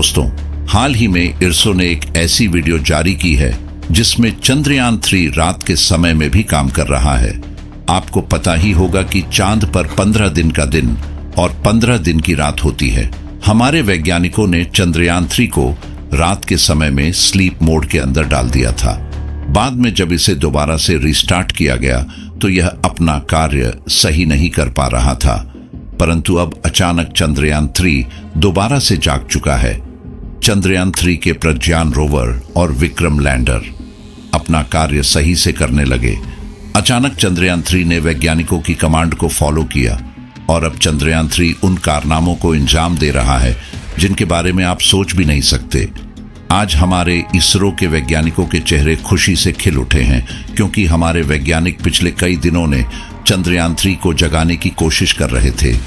दोस्तों, हाल ही में इसरो ने एक ऐसी वीडियो जारी की है जिसमें चंद्रयान 3 रात के समय में भी काम कर रहा है। आपको पता ही होगा कि चांद पर 15 दिन का दिन और 15 दिन की रात होती है। हमारे वैज्ञानिकों ने चंद्रयान 3 को रात के समय में स्लीप मोड के अंदर डाल दिया था। बाद में जब इसे दोबारा से रिस्टार्ट किया गया तो यह अपना कार्य सही नहीं कर पा रहा था, परंतु अब अचानक चंद्रयान 3 दोबारा से जाग चुका है। चंद्रयान 3 के प्रज्ञान रोवर और विक्रम लैंडर अपना कार्य सही से करने लगे। अचानक चंद्रयान 3 ने वैज्ञानिकों की कमांड को फॉलो किया और अब चंद्रयान 3 उन कारनामों को अंजाम दे रहा है जिनके बारे में आप सोच भी नहीं सकते। आज हमारे इसरो के वैज्ञानिकों के चेहरे खुशी से खिल उठे हैं, क्योंकि हमारे वैज्ञानिक पिछले कई दिनों ने चंद्रयान 3 को जगाने की कोशिश कर रहे थे,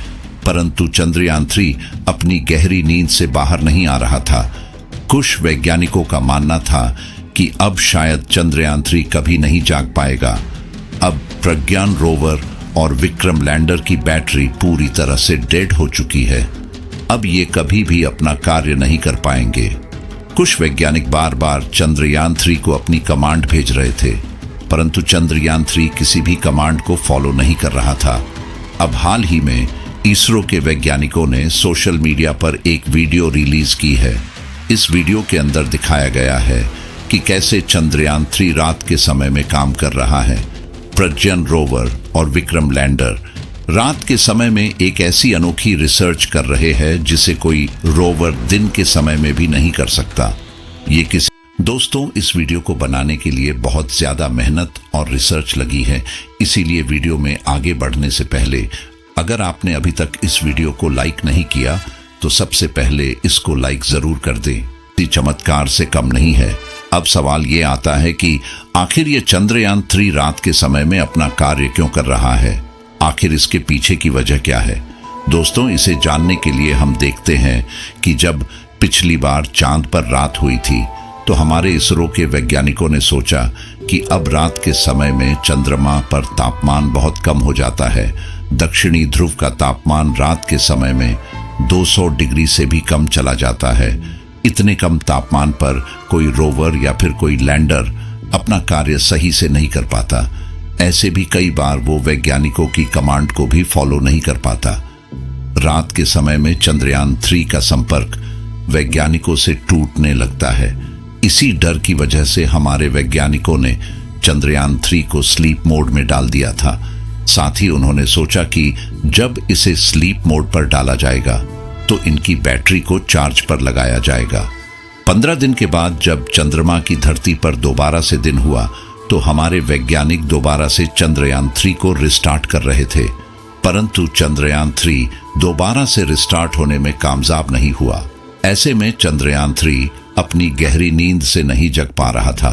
परंतु चंद्रयान 3 अपनी गहरी नींद से बाहर नहीं आ रहा था। कुछ वैज्ञानिकों का मानना था कि अब शायद चंद्रयान 3 कभी नहीं जाग पाएगा। अब प्रज्ञान रोवर और विक्रम लैंडर की बैटरी पूरी तरह से डेड हो चुकी है। अब ये कभी भी अपना कार्य नहीं कर पाएंगे। कुछ वैज्ञानिक बार बार चंद्रयान 3 को अपनी कमांड भेज रहे थे, परंतु चंद्रयान 3 किसी भी कमांड को फॉलो नहीं कर रहा था। अब हाल ही में इसरो के वैज्ञानिकों ने सोशल मीडिया पर एक वीडियो रिलीज की है। इस वीडियो के अंदर दिखाया गया है कि कैसे चंद्रयान 3 रात के समय में काम कर रहा है। प्रज्ञान रोवर और विक्रम लैंडर रात के समय में एक ऐसी अनोखी रिसर्च कर रहे हैं जिसे कोई रोवर दिन के समय में भी नहीं कर सकता। दोस्तों, इस वीडियो को बनाने के लिए बहुत ज्यादा मेहनत और रिसर्च लगी है, इसीलिए वीडियो में आगे बढ़ने से पहले अगर आपने अभी तक इस वीडियो को लाइक नहीं किया तो सबसे पहले इसको लाइक जरूर कर दें। ये चमत्कार से कम नहीं है। अब सवाल ये आता है कि आखिर ये चंद्रयान 3 रात के समय में अपना कार्य क्यों कर रहा है? आखिर इसके पीछे की वजह क्या है? दोस्तों, इसे जानने के लिए हम देखते हैं कि जब पिछली बार चांद पर रात हुई थी तो हमारे इसरो के वैज्ञानिकों ने सोचा कि अब रात के समय में चंद्रमा पर तापमान बहुत कम हो जाता है। दक्षिणी ध्रुव का तापमान रात के समय में 200 डिग्री से भी कम चला जाता है। इतने कम तापमान पर कोई रोवर या फिर कोई लैंडर अपना कार्य सही से नहीं कर पाता। ऐसे भी कई बार वो वैज्ञानिकों की कमांड को भी फॉलो नहीं कर पाता। रात के समय में चंद्रयान 3 का संपर्क वैज्ञानिकों से टूटने लगता है। इसी डर की वजह से हमारे वैज्ञानिकों ने चंद्रयान 3 को स्लीप मोड में डाल दिया था। साथ ही उन्होंने सोचा कि जब इसे स्लीप मोड पर डाला जाएगा तो इनकी बैटरी को चार्ज पर लगाया जाएगा। 15 दिन के बाद जब चंद्रमा की धरती पर दोबारा से दिन हुआ तो हमारे वैज्ञानिक दोबारा से चंद्रयान 3 को रिस्टार्ट कर रहे थे, परंतु चंद्रयान 3 दोबारा से रिस्टार्ट होने में कामयाब नहीं हुआ। ऐसे में चंद्रयान 3 अपनी गहरी नींद से नहीं जग पा रहा था।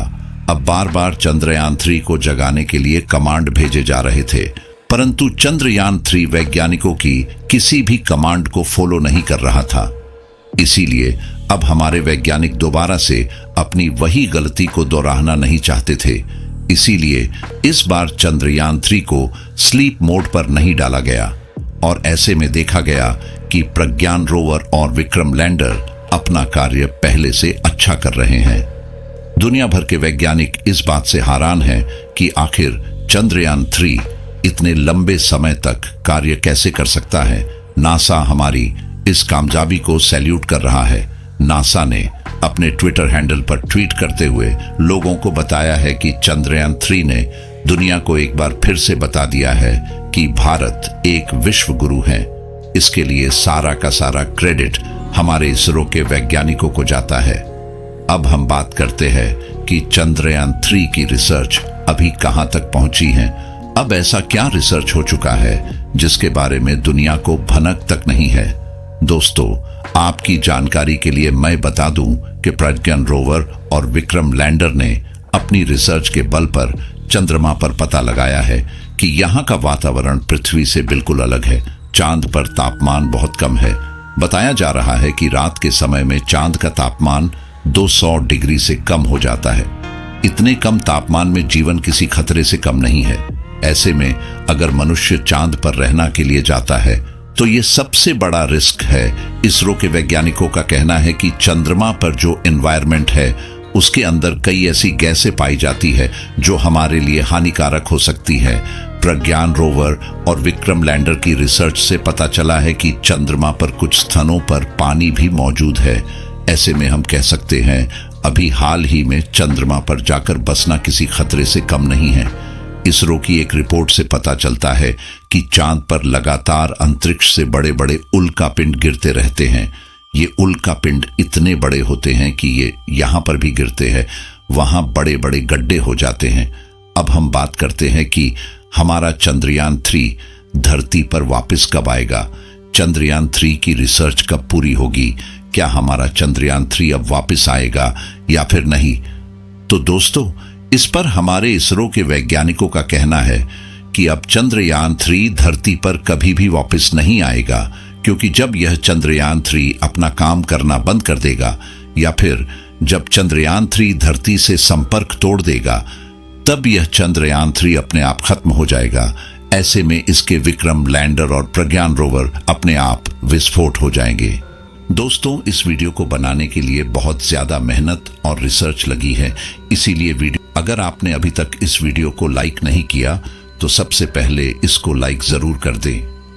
अब बार बार चंद्रयान 3 को जगाने के लिए कमांड भेजे जा रहे थे, परंतु चंद्रयान 3 वैज्ञानिकों की किसी भी कमांड को फॉलो नहीं कर रहा था। इसीलिए अब हमारे वैज्ञानिक दोबारा से अपनी वही गलती को दोहराना नहीं चाहते थे। इसीलिए इस बार चंद्रयान 3 को स्लीप मोड पर नहीं डाला गया और ऐसे में देखा गया कि प्रज्ञान रोवर और विक्रम लैंडर अपना कार्य पहले से अच्छा कर रहे हैं। दुनिया भर के वैज्ञानिक इस बात से हैरान हैं कि आखिर चंद्रयान 3 इतने लंबे समय तक कार्य कैसे कर सकता है। नासा हमारी इस कामयाबी को सैल्यूट कर रहा है। नासा ने अपने ट्विटर हैंडल पर ट्वीट करते हुए लोगों को बताया है कि चंद्रयान 3 ने दुनिया को एक बार फिर से बता दिया है कि भारत एक विश्व गुरु है। इसके लिए सारा का सारा क्रेडिट हमारे इसरो के वैज्ञानिकों को जाता है। अब हम बात करते हैं कि चंद्रयान 3 की रिसर्च अभी कहां तक पहुंची है। अब ऐसा क्या रिसर्च हो चुका है जिसके बारे में दुनिया को भनक तक नहीं है। दोस्तों, आपकी जानकारी के लिए मैं बता दूं कि प्रज्ञान रोवर और विक्रम लैंडर ने अपनी रिसर्च के बल पर चंद्रमा पर पता लगाया है कि यहाँ का वातावरण पृथ्वी से बिल्कुल अलग है। चांद पर तापमान बहुत कम है। बताया जा रहा है कि रात के समय में चांद का तापमान 200 डिग्री से कम हो जाता है। इतने कम तापमान में जीवन किसी खतरे से कम नहीं है। ऐसे में अगर मनुष्य चांद पर रहना के लिए जाता है तो ये सबसे बड़ा रिस्क है। इसरो के वैज्ञानिकों का कहना है कि चंद्रमा पर जो एनवायरनमेंट है उसके अंदर कई ऐसी गैसें पाई जाती है जो हमारे लिए हानिकारक हो सकती है। प्रज्ञान रोवर और विक्रम लैंडर की रिसर्च से पता चला है कि चंद्रमा पर कुछ स्थानों पर पानी भी मौजूद है। ऐसे में हम कह सकते हैं अभी हाल ही में चंद्रमा पर जाकर बसना किसी खतरे से कम नहीं है। इसरो की एक रिपोर्ट से पता चलता है कि चांद पर लगातार अंतरिक्ष से बड़े बड़े उल्कापिंड गिरते रहते हैं। ये उल्कापिंड इतने बड़े होते हैं कि ये यहाँ पर भी गिरते हैं, वहाँ बड़े बड़े गड्ढे हो जाते हैं। अब हम बात करते हैं कि हमारा चंद्रयान 3 धरती पर वापस कब आएगा। चंद्रयान 3 की रिसर्च कब पूरी होगी? क्या हमारा चंद्रयान 3 अब वापस आएगा या फिर नहीं? तो दोस्तों, इस पर हमारे इसरो के वैज्ञानिकों का कहना है कि अब चंद्रयान 3 धरती पर कभी भी वापस नहीं आएगा, क्योंकि जब यह चंद्रयान 3 अपना काम करना बंद कर देगा या फिर जब चंद्रयान 3 धरती से संपर्क तोड़ देगा, तब यह चंद्रयान 3 अपने आप खत्म हो जाएगा। ऐसे में इसके विक्रम लैंडर और प्रज्ञान रोवर अपने आप विस्फोट हो जाएंगे। दोस्तों, इस वीडियो को बनाने के लिए बहुत ज्यादा मेहनत और रिसर्च लगी है, इसीलिए अगर आपने अभी तक इस वीडियो को लाइक नहीं किया तो सबसे पहले इसको लाइक जरूर कर दें।